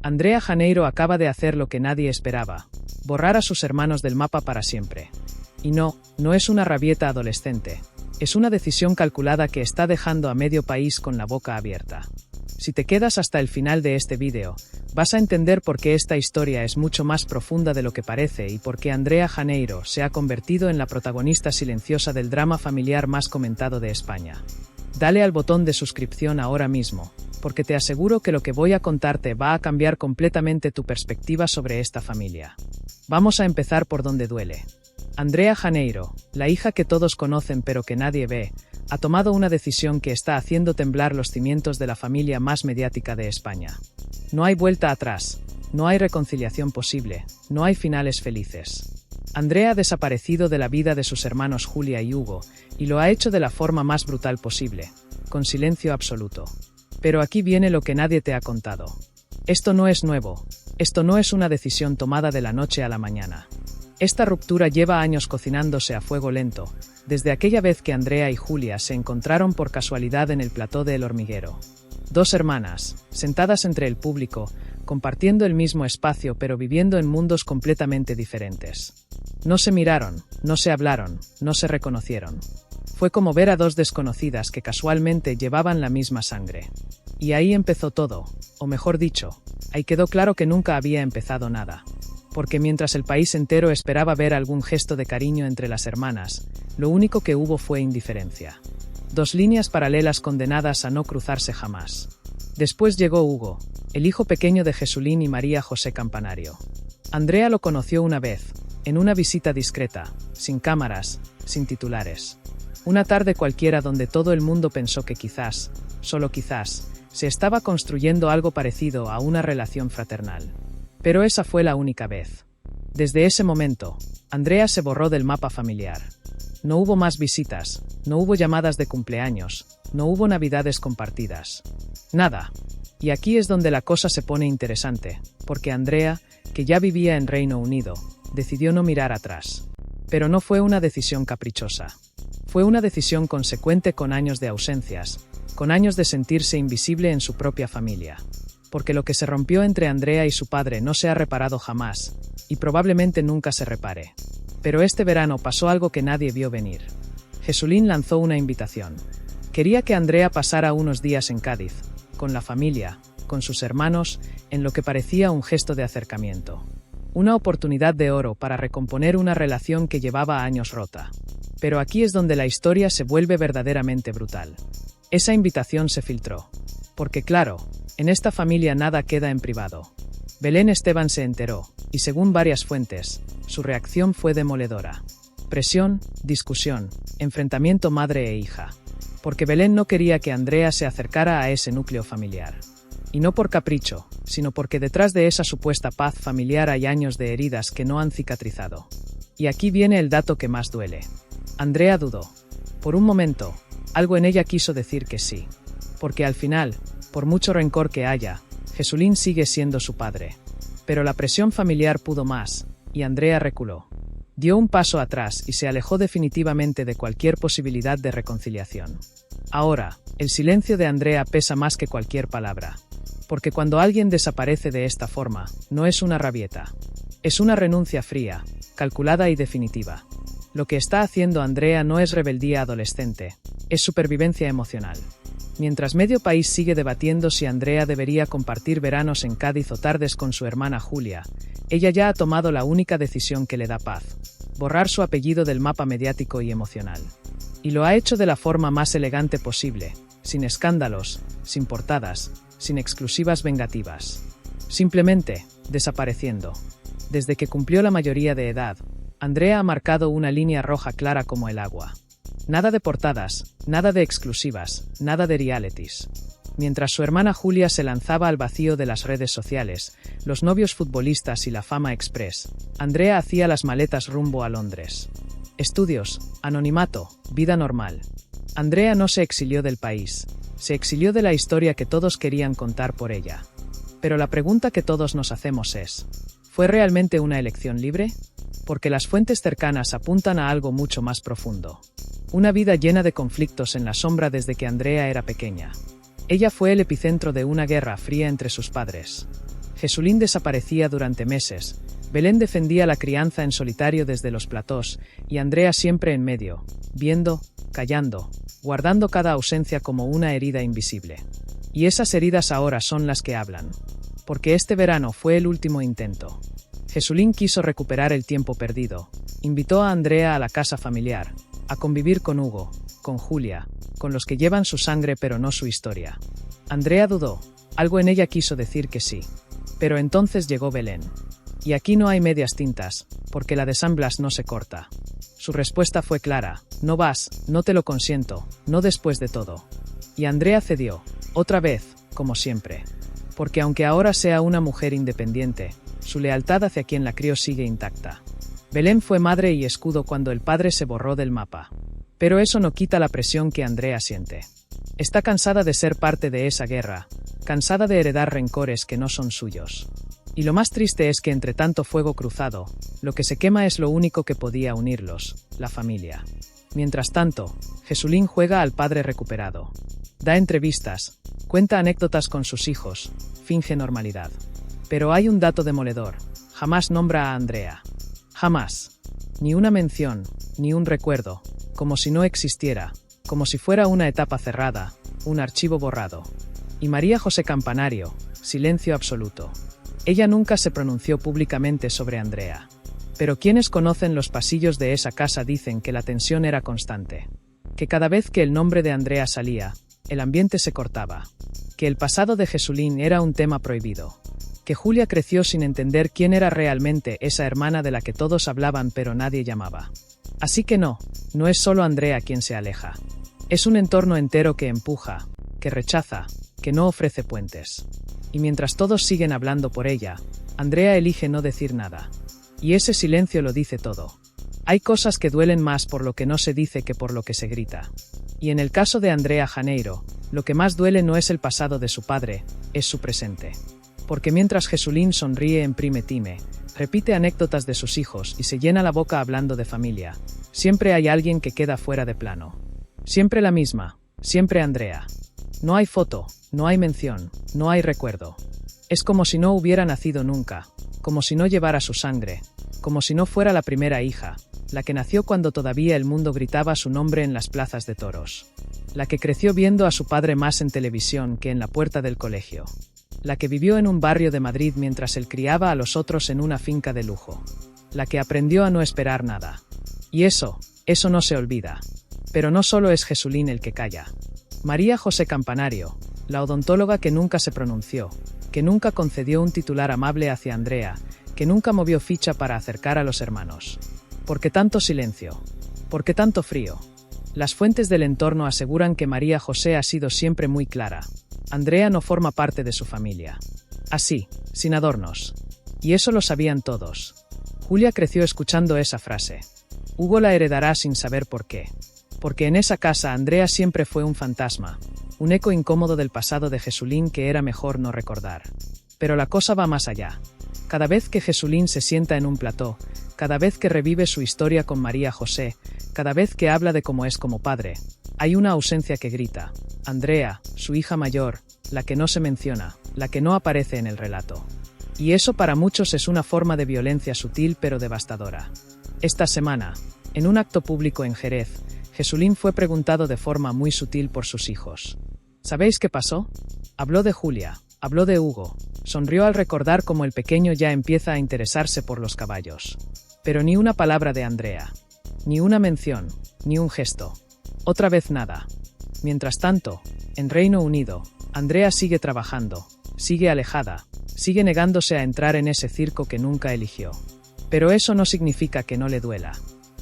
Andrea Janeiro acaba de hacer lo que nadie esperaba: borrar a sus hermanos del mapa para siempre. Y no es una rabieta adolescente. Es una decisión calculada que está dejando a medio país con la boca abierta. Si te quedas hasta el final de este vídeo, vas a entender por qué esta historia es mucho más profunda de lo que parece y por qué Andrea Janeiro se ha convertido en la protagonista silenciosa del drama familiar más comentado de España. Dale al botón de suscripción ahora mismo, porque te aseguro que lo que voy a contarte va a cambiar completamente tu perspectiva sobre esta familia. Vamos a empezar por donde duele. Andrea Janeiro, la hija que todos conocen pero que nadie ve, ha tomado una decisión que está haciendo temblar los cimientos de la familia más mediática de España. No hay vuelta atrás, no hay reconciliación posible, no hay finales felices. Andrea ha desaparecido de la vida de sus hermanos Julia y Hugo, y lo ha hecho de la forma más brutal posible, con silencio absoluto. Pero aquí viene lo que nadie te ha contado. Esto no es nuevo, esto no es una decisión tomada de la noche a la mañana. Esta ruptura lleva años cocinándose a fuego lento, desde aquella vez que Andrea y Julia se encontraron por casualidad en el plató de El Hormiguero. Dos hermanas, sentadas entre el público, compartiendo el mismo espacio pero viviendo en mundos completamente diferentes. No se miraron, no se hablaron, no se reconocieron. Fue como ver a dos desconocidas que casualmente llevaban la misma sangre. Y ahí empezó todo, o mejor dicho, ahí quedó claro que nunca había empezado nada. Porque mientras el país entero esperaba ver algún gesto de cariño entre las hermanas, lo único que hubo fue indiferencia. Dos líneas paralelas condenadas a no cruzarse jamás. Después llegó Hugo, el hijo pequeño de Jesulín y María José Campanario. Andrea lo conoció una vez, en una visita discreta, sin cámaras, sin titulares. Una tarde cualquiera donde todo el mundo pensó que quizás, solo quizás, se estaba construyendo algo parecido a una relación fraternal. Pero esa fue la única vez. Desde ese momento, Andrea se borró del mapa familiar. No hubo más visitas, no hubo llamadas de cumpleaños, no hubo navidades compartidas. Nada. Y aquí es donde la cosa se pone interesante, porque Andrea, que ya vivía en Reino Unido, decidió no mirar atrás. Pero no fue una decisión caprichosa. Fue una decisión consecuente con años de ausencias, con años de sentirse invisible en su propia familia. Porque lo que se rompió entre Andrea y su padre no se ha reparado jamás, y probablemente nunca se repare. Pero este verano pasó algo que nadie vio venir. Jesulín lanzó una invitación. Quería que Andrea pasara unos días en Cádiz, con la familia, con sus hermanos, en lo que parecía un gesto de acercamiento. Una oportunidad de oro para recomponer una relación que llevaba años rota. Pero aquí es donde la historia se vuelve verdaderamente brutal. Esa invitación se filtró. Porque claro, en esta familia nada queda en privado. Belén Esteban se enteró, y según varias fuentes, su reacción fue demoledora. Presión, discusión, enfrentamiento madre e hija. Porque Belén no quería que Andrea se acercara a ese núcleo familiar. Y no por capricho, sino porque detrás de esa supuesta paz familiar hay años de heridas que no han cicatrizado. Y aquí viene el dato que más duele. Andrea dudó. Por un momento, algo en ella quiso decir que sí. Porque al final, por mucho rencor que haya, Jesulín sigue siendo su padre. Pero la presión familiar pudo más, y Andrea reculó. Dio un paso atrás y se alejó definitivamente de cualquier posibilidad de reconciliación. Ahora, el silencio de Andrea pesa más que cualquier palabra. Porque cuando alguien desaparece de esta forma, no es una rabieta. Es una renuncia fría, calculada y definitiva. Lo que está haciendo Andrea no es rebeldía adolescente, es supervivencia emocional. Mientras medio país sigue debatiendo si Andrea debería compartir veranos en Cádiz o tardes con su hermana Julia, ella ya ha tomado la única decisión que le da paz: borrar su apellido del mapa mediático y emocional. Y lo ha hecho de la forma más elegante posible, sin escándalos, sin portadas, sin exclusivas vengativas. Simplemente, desapareciendo. Desde que cumplió la mayoría de edad, Andrea ha marcado una línea roja clara como el agua. Nada de portadas, nada de exclusivas, nada de realities. Mientras su hermana Julia se lanzaba al vacío de las redes sociales, los novios futbolistas y la fama express, Andrea hacía las maletas rumbo a Londres. Estudios, anonimato, vida normal. Andrea no se exilió del país, se exilió de la historia que todos querían contar por ella. Pero la pregunta que todos nos hacemos es: ¿fue realmente una elección libre? Porque las fuentes cercanas apuntan a algo mucho más profundo. Una vida llena de conflictos en la sombra desde que Andrea era pequeña. Ella fue el epicentro de una guerra fría entre sus padres. Jesulín desaparecía durante meses, Belén defendía la crianza en solitario desde los platós, y Andrea siempre en medio, viendo, callando, guardando cada ausencia como una herida invisible. Y esas heridas ahora son las que hablan. Porque este verano fue el último intento. Jesulín quiso recuperar el tiempo perdido. Invitó a Andrea a la casa familiar, a convivir con Hugo, con Julia, con los que llevan su sangre pero no su historia. Andrea dudó, algo en ella quiso decir que sí. Pero entonces llegó Belén. Y aquí no hay medias tintas, porque la de San Blas no se corta. Su respuesta fue clara, no vas, no te lo consiento, no después de todo. Y Andrea cedió, otra vez, como siempre. Porque aunque ahora sea una mujer independiente, su lealtad hacia quien la crió sigue intacta. Belén fue madre y escudo cuando el padre se borró del mapa. Pero eso no quita la presión que Andrea siente. Está cansada de ser parte de esa guerra, cansada de heredar rencores que no son suyos. Y lo más triste es que entre tanto fuego cruzado, lo que se quema es lo único que podía unirlos, la familia. Mientras tanto, Jesulín juega al padre recuperado. Da entrevistas, cuenta anécdotas con sus hijos, finge normalidad. Pero hay un dato demoledor, jamás nombra a Andrea. Jamás. Ni una mención, ni un recuerdo, como si no existiera, como si fuera una etapa cerrada, un archivo borrado. Y María José Campanario, silencio absoluto. Ella nunca se pronunció públicamente sobre Andrea. Pero quienes conocen los pasillos de esa casa dicen que la tensión era constante. Que cada vez que el nombre de Andrea salía, el ambiente se cortaba. Que el pasado de Jesulín era un tema prohibido. Que Julia creció sin entender quién era realmente esa hermana de la que todos hablaban pero nadie llamaba. Así que no es solo Andrea quien se aleja. Es un entorno entero que empuja, que rechaza, que no ofrece puentes. Y mientras todos siguen hablando por ella, Andrea elige no decir nada. Y ese silencio lo dice todo. Hay cosas que duelen más por lo que no se dice que por lo que se grita. Y en el caso de Andrea Janeiro, lo que más duele no es el pasado de su padre, es su presente. Porque mientras Jesulín sonríe en Prime Time, repite anécdotas de sus hijos y se llena la boca hablando de familia, siempre hay alguien que queda fuera de plano. Siempre la misma, siempre Andrea. No hay foto, no hay mención, no hay recuerdo. Es como si no hubiera nacido nunca, como si no llevara su sangre, como si no fuera la primera hija, la que nació cuando todavía el mundo gritaba su nombre en las plazas de toros. La que creció viendo a su padre más en televisión que en la puerta del colegio. La que vivió en un barrio de Madrid mientras él criaba a los otros en una finca de lujo. La que aprendió a no esperar nada. Y eso no se olvida. Pero no solo es Jesulín el que calla. María José Campanario, la odontóloga que nunca se pronunció, que nunca concedió un titular amable hacia Andrea, que nunca movió ficha para acercar a los hermanos. ¿Por qué tanto silencio? ¿Por qué tanto frío? Las fuentes del entorno aseguran que María José ha sido siempre muy clara. Andrea no forma parte de su familia. Así, sin adornos. Y eso lo sabían todos. Julia creció escuchando esa frase. Hugo la heredará sin saber por qué. Porque en esa casa Andrea siempre fue un fantasma, un eco incómodo del pasado de Jesulín que era mejor no recordar. Pero la cosa va más allá. Cada vez que Jesulín se sienta en un plató, cada vez que revive su historia con María José, cada vez que habla de cómo es como padre, hay una ausencia que grita. Andrea, su hija mayor, la que no se menciona, la que no aparece en el relato. Y eso para muchos es una forma de violencia sutil pero devastadora. Esta semana, en un acto público en Jerez, Jesulín fue preguntado de forma muy sutil por sus hijos. ¿Sabéis qué pasó? Habló de Julia, habló de Hugo, sonrió al recordar cómo el pequeño ya empieza a interesarse por los caballos. Pero ni una palabra de Andrea. Ni una mención, ni un gesto. Otra vez nada. Mientras tanto, en Reino Unido, Andrea sigue trabajando, sigue alejada, sigue negándose a entrar en ese circo que nunca eligió. Pero eso no significa que no le duela.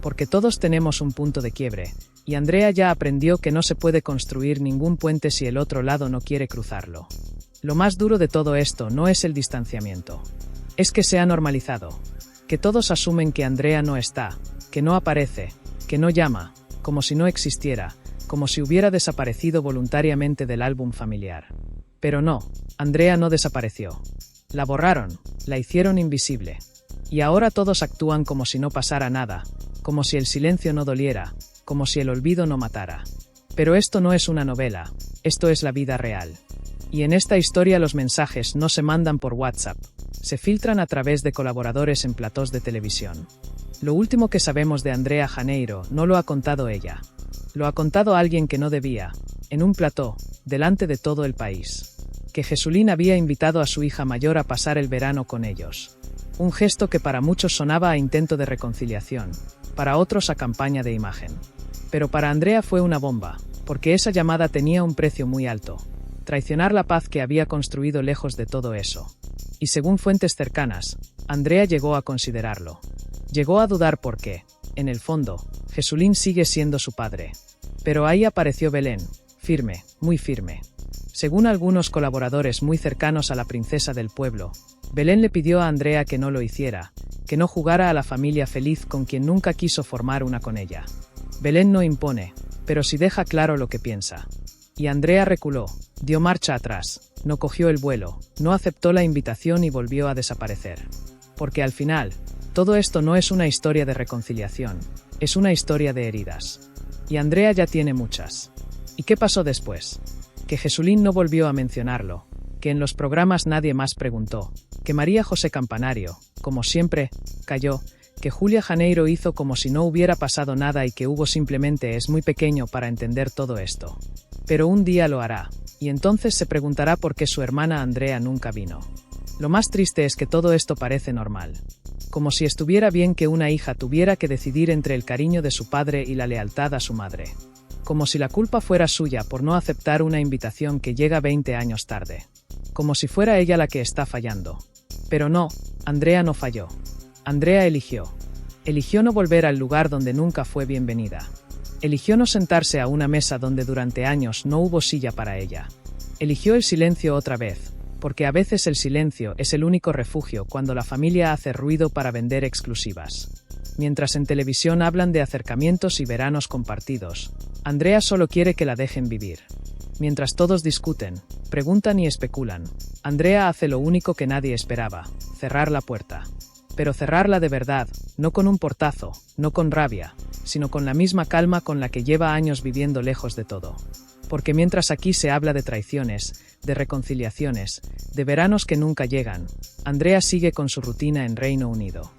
Porque todos tenemos un punto de quiebre, y Andrea ya aprendió que no se puede construir ningún puente si el otro lado no quiere cruzarlo. Lo más duro de todo esto no es el distanciamiento. Es que se ha normalizado. Que todos asumen que Andrea no está, que no aparece, que no llama, como si no existiera, como si hubiera desaparecido voluntariamente del álbum familiar. Pero no, Andrea no desapareció. La borraron, la hicieron invisible. Y ahora todos actúan como si no pasara nada, como si el silencio no doliera, como si el olvido no matara. Pero esto no es una novela, esto es la vida real. Y en esta historia los mensajes no se mandan por WhatsApp, se filtran a través de colaboradores en platós de televisión. Lo último que sabemos de Andrea Janeiro no lo ha contado ella. Lo ha contado alguien que no debía, en un plató, delante de todo el país. Que Jesulín había invitado a su hija mayor a pasar el verano con ellos. Un gesto que para muchos sonaba a intento de reconciliación, para otros a campaña de imagen. Pero para Andrea fue una bomba, porque esa llamada tenía un precio muy alto. Traicionar la paz que había construido lejos de todo eso. Y según fuentes cercanas, Andrea llegó a considerarlo. Llegó a dudar porque, en el fondo, Jesulín sigue siendo su padre. Pero ahí apareció Belén, firme, muy firme. Según algunos colaboradores muy cercanos a la princesa del pueblo, Belén le pidió a Andrea que no lo hiciera, que no jugara a la familia feliz con quien nunca quiso formar una con ella. Belén no impone, pero sí deja claro lo que piensa. Y Andrea reculó, dio marcha atrás, no cogió el vuelo, no aceptó la invitación y volvió a desaparecer. Porque al final, todo esto no es una historia de reconciliación, es una historia de heridas. Y Andrea ya tiene muchas. ¿Y qué pasó después? Que Jesulín no volvió a mencionarlo, que en los programas nadie más preguntó, que María José Campanario, como siempre, calló, que Julia Janeiro hizo como si no hubiera pasado nada y que Hugo simplemente es muy pequeño para entender todo esto. Pero un día lo hará, y entonces se preguntará por qué su hermana Andrea nunca vino. Lo más triste es que todo esto parece normal. Como si estuviera bien que una hija tuviera que decidir entre el cariño de su padre y la lealtad a su madre. Como si la culpa fuera suya por no aceptar una invitación que llega 20 años tarde. Como si fuera ella la que está fallando. Pero no, Andrea no falló. Andrea eligió. Eligió no volver al lugar donde nunca fue bienvenida. Eligió no sentarse a una mesa donde durante años no hubo silla para ella. Eligió el silencio otra vez, porque a veces el silencio es el único refugio cuando la familia hace ruido para vender exclusivas. Mientras en televisión hablan de acercamientos y veranos compartidos, Andrea solo quiere que la dejen vivir. Mientras todos discuten, preguntan y especulan, Andrea hace lo único que nadie esperaba, cerrar la puerta. Pero cerrarla de verdad, no con un portazo, no con rabia, sino con la misma calma con la que lleva años viviendo lejos de todo. Porque mientras aquí se habla de traiciones, de reconciliaciones, de veranos que nunca llegan, Andrea sigue con su rutina en Reino Unido.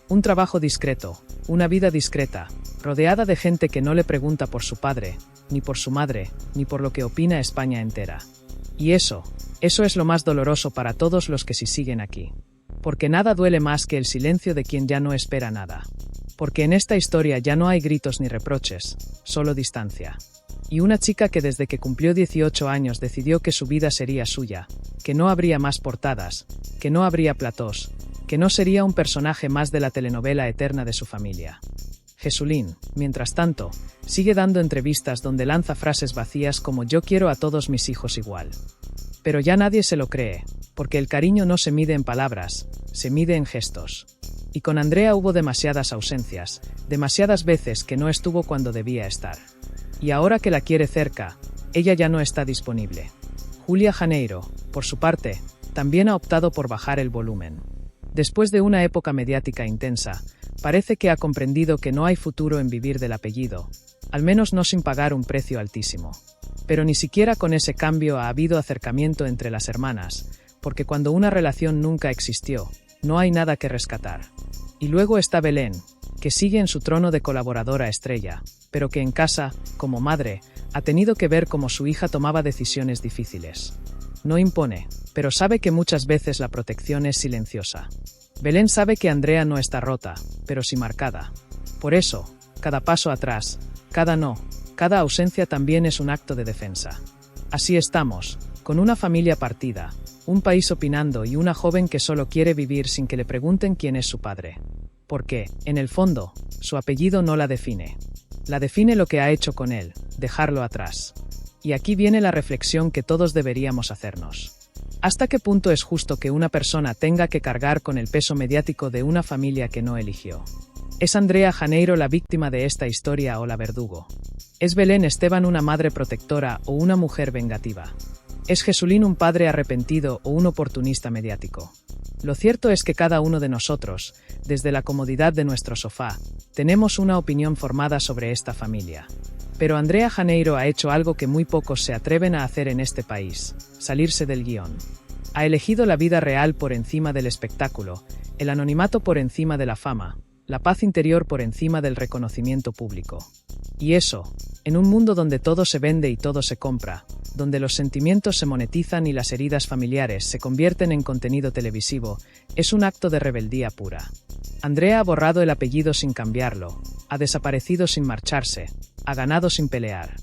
Un trabajo discreto, una vida discreta, rodeada de gente que no le pregunta por su padre, ni por su madre, ni por lo que opina España entera. Y eso es lo más doloroso para todos los que sí siguen aquí. Porque nada duele más que el silencio de quien ya no espera nada. Porque en esta historia ya no hay gritos ni reproches, solo distancia. Y una chica que desde que cumplió 18 años decidió que su vida sería suya, que no habría más portadas, que no habría platós, que no sería un personaje más de la telenovela eterna de su familia. Jesulín, mientras tanto, sigue dando entrevistas donde lanza frases vacías como yo quiero a todos mis hijos igual. Pero ya nadie se lo cree, porque el cariño no se mide en palabras, se mide en gestos. Y con Andrea hubo demasiadas ausencias, demasiadas veces que no estuvo cuando debía estar. Y ahora que la quiere cerca, ella ya no está disponible. Julia Janeiro, por su parte, también ha optado por bajar el volumen. Después de una época mediática intensa, parece que ha comprendido que no hay futuro en vivir del apellido, al menos no sin pagar un precio altísimo. Pero ni siquiera con ese cambio ha habido acercamiento entre las hermanas, porque cuando una relación nunca existió, no hay nada que rescatar. Y luego está Belén, que sigue en su trono de colaboradora estrella, pero que en casa, como madre, ha tenido que ver cómo su hija tomaba decisiones difíciles. No impone, pero sabe que muchas veces la protección es silenciosa. Belén sabe que Andrea no está rota, pero sí marcada. Por eso, cada paso atrás, cada no, cada ausencia también es un acto de defensa. Así estamos, con una familia partida, un país opinando y una joven que solo quiere vivir sin que le pregunten quién es su padre. Porque, en el fondo, su apellido no la define. La define lo que ha hecho con él, dejarlo atrás. Y aquí viene la reflexión que todos deberíamos hacernos. ¿Hasta qué punto es justo que una persona tenga que cargar con el peso mediático de una familia que no eligió? ¿Es Andrea Janeiro la víctima de esta historia o la verdugo? ¿Es Belén Esteban una madre protectora o una mujer vengativa? ¿Es Jesulín un padre arrepentido o un oportunista mediático? Lo cierto es que cada uno de nosotros, desde la comodidad de nuestro sofá, tenemos una opinión formada sobre esta familia. Pero Andrea Janeiro ha hecho algo que muy pocos se atreven a hacer en este país: salirse del guión. Ha elegido la vida real por encima del espectáculo, el anonimato por encima de la fama, la paz interior por encima del reconocimiento público. Y eso, en un mundo donde todo se vende y todo se compra, donde los sentimientos se monetizan y las heridas familiares se convierten en contenido televisivo, es un acto de rebeldía pura. Andrea ha borrado el apellido sin cambiarlo, ha desaparecido sin marcharse, ha ganado sin pelear.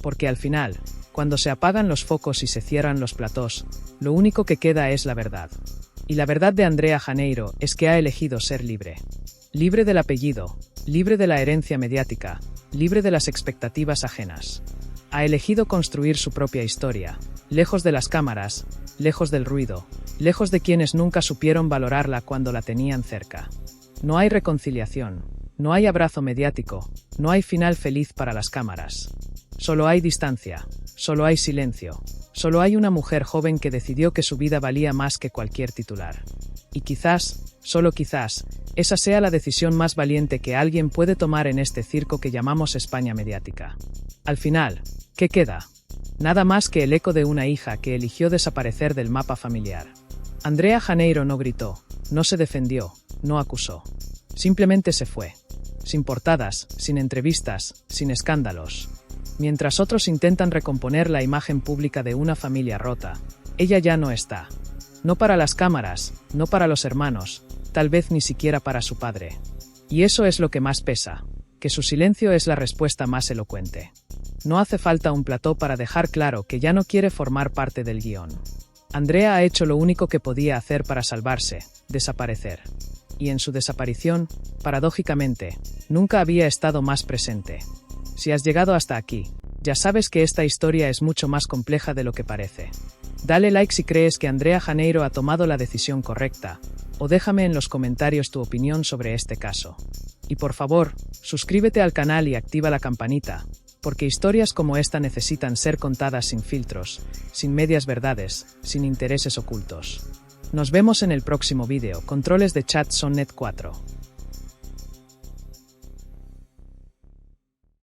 Porque al final, cuando se apagan los focos y se cierran los platós, lo único que queda es la verdad. Y la verdad de Andrea Janeiro es que ha elegido ser libre. Libre del apellido, libre de la herencia mediática, libre de las expectativas ajenas. Ha elegido construir su propia historia, lejos de las cámaras, lejos del ruido, lejos de quienes nunca supieron valorarla cuando la tenían cerca. No hay reconciliación, no hay abrazo mediático, no hay final feliz para las cámaras. Solo hay distancia, solo hay silencio, solo hay una mujer joven que decidió que su vida valía más que cualquier titular. Y quizás, solo quizás, esa sea la decisión más valiente que alguien puede tomar en este circo que llamamos España mediática. Al final, ¿qué queda? Nada más que el eco de una hija que eligió desaparecer del mapa familiar. Andrea Janeiro no gritó, no se defendió, no acusó. Simplemente se fue. Sin portadas, sin entrevistas, sin escándalos. Mientras otros intentan recomponer la imagen pública de una familia rota, ella ya no está. No para las cámaras, no para los hermanos, tal vez ni siquiera para su padre. Y eso es lo que más pesa, que su silencio es la respuesta más elocuente. No hace falta un plató para dejar claro que ya no quiere formar parte del guión. Andrea ha hecho lo único que podía hacer para salvarse, desaparecer. Y en su desaparición, paradójicamente, nunca había estado más presente. Si has llegado hasta aquí, ya sabes que esta historia es mucho más compleja de lo que parece. Dale like si crees que Andrea Janeiro ha tomado la decisión correcta, o déjame en los comentarios tu opinión sobre este caso. Y por favor, suscríbete al canal y activa la campanita, porque historias como esta necesitan ser contadas sin filtros, sin medias verdades, sin intereses ocultos. Nos vemos en el próximo vídeo. Controles de chat Sonnet 4.